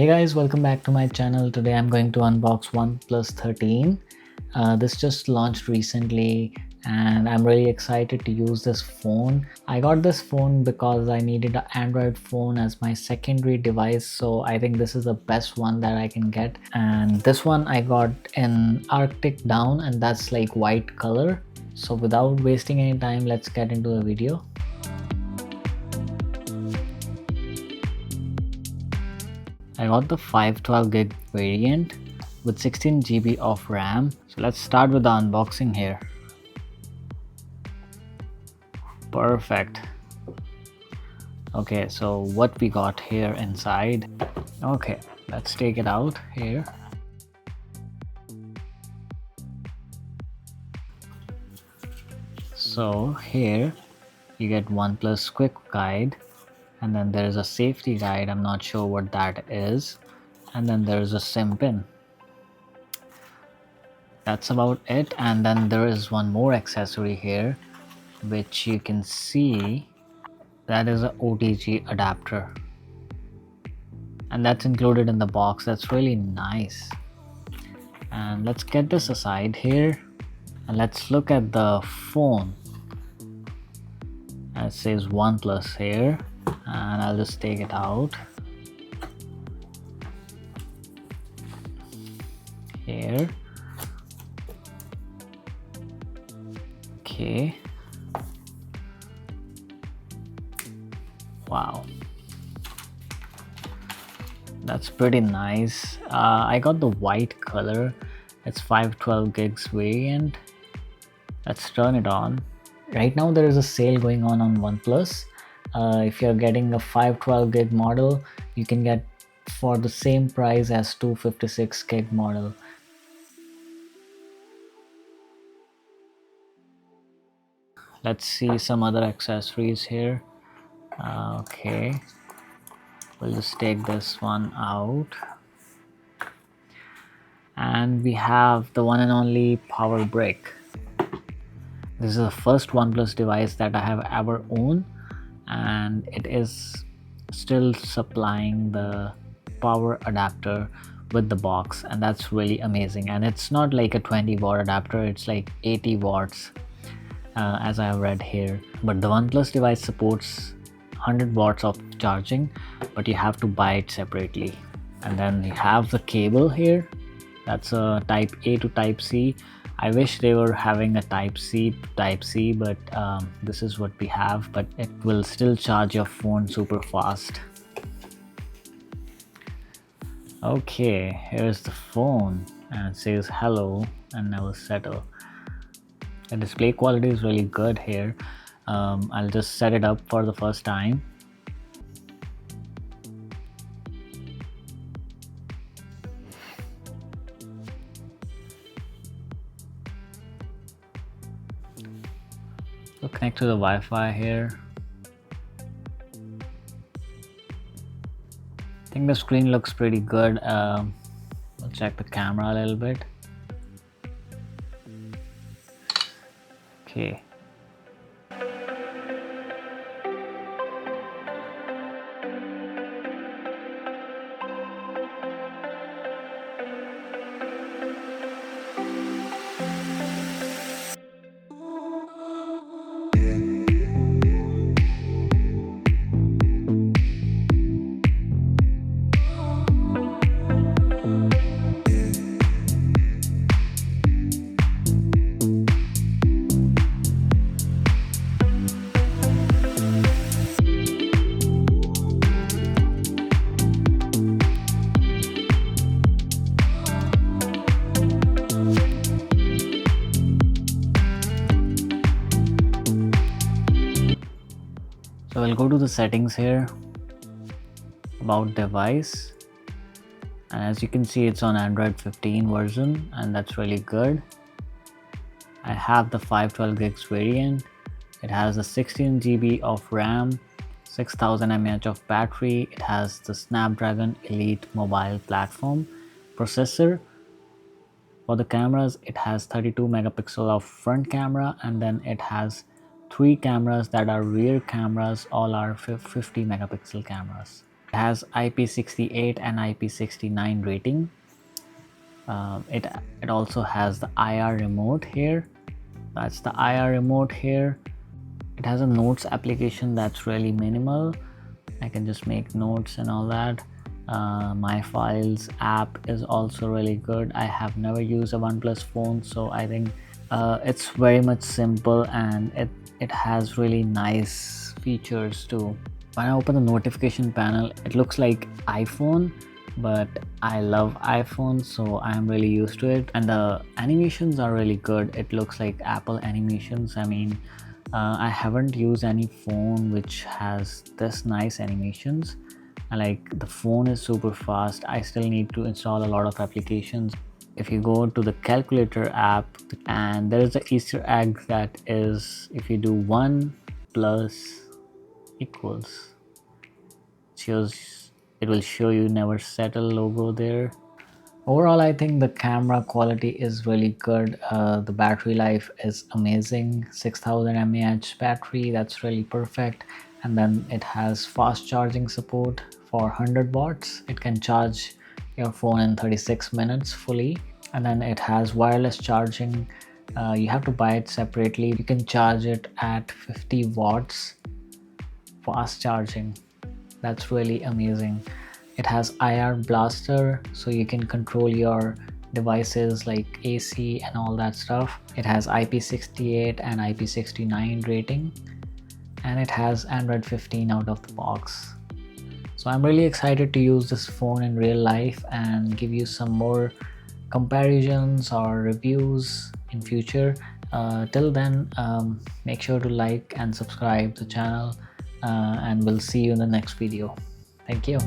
Hey guys, welcome back to my channel. Today I'm going to unbox OnePlus 13. This just launched recently and I'm really excited to use this phone. I got this phone because I needed an Android phone as my secondary device, so I think this is the best one that I can get. And this one I got in Arctic Down, and that's like white color. So without wasting any time, let's get into the video. I got the 512 gig variant with 16 GB of RAM. So let's start with the unboxing here. Perfect. Okay, so what we got here inside. Okay, let's take it out here. So here you get OnePlus quick guide, and then there's a safety guide. I'm not sure what that is. And then there's a SIM pin. That's about it. And then there is one more accessory here, which you can see, that is a OTG adapter, and that's included in the box. That's really nice. And let's get this aside here and let's look at the phone. It says OnePlus here, and I'll just take it out here. Okay, wow, that's pretty nice. I got the white color. It's 512 gigs variant. Let's turn it on. Right now there is a sale going on OnePlus. If you're getting a 512 gig model, you can get for the same price as 256 gig model. Let's see some other accessories here. Okay, we'll just take this one out. And we have the one and only power brick. This is the first OnePlus device that I have ever owned, and it is still supplying the power adapter with the box, and that's really amazing. And it's not like a 20-watt adapter, it's like 80 watts as I have read here. But the OnePlus device supports 100 watts of charging, but you have to buy it separately. And then you have the cable here. That's a type A to type C. I wish they were having a type C to type C, but this is what we have. But it will still charge your phone super fast. Okay, here's the phone, and it says hello and never settle. The display quality is really good here. I'll just set it up for the first time. So connect to the Wi-Fi here. I think the screen looks pretty good. We'll check the camera a little bit. Okay. So we'll go to the settings here, about device, and as you can see it's on Android 15 version, and that's really good. I have the 512 gigs variant. It has the 16 GB of RAM, 6000 mAh of battery. It has the Snapdragon Elite mobile platform processor. For the cameras, it has 32 megapixel of front camera, and then it has 3 cameras that are rear cameras. All are 50 megapixel cameras. It has IP68 and IP69 rating. It also has the IR remote here. That's the IR remote here. It has a notes application that's really minimal. I can just make notes and all that. My files app is also really good. I have never used a OnePlus phone, so I think it's very much simple, and it has really nice features too. When I open the notification panel, it looks like iPhone, but I love iPhone, so I'm really used to it. And the animations are really good. It looks like Apple animations. I mean, I haven't used any phone which has this nice animations. Like, the phone is super fast. I still need to install a lot of applications. If you go to the calculator app, and there is an Easter egg that is, if you do 1 plus equals, it will show you never settle logo there. Overall, I think the camera quality is really good. The battery life is amazing. 6000 mAh battery, that's really perfect. And then it has fast charging support for 100 watts. It can charge your phone in 36 minutes fully. And then it has wireless charging. You have to buy it separately. You can charge it at 50 watts fast charging. That's really amazing. It has IR blaster, so you can control your devices like AC and all that stuff. It has IP68 and IP69 rating, and it has Android 15 out of the box. So I'm really excited to use this phone in real life and give you some more comparisons or reviews in future. Till then, make sure to like and subscribe the channel, and we'll see you in the next video. Thank you.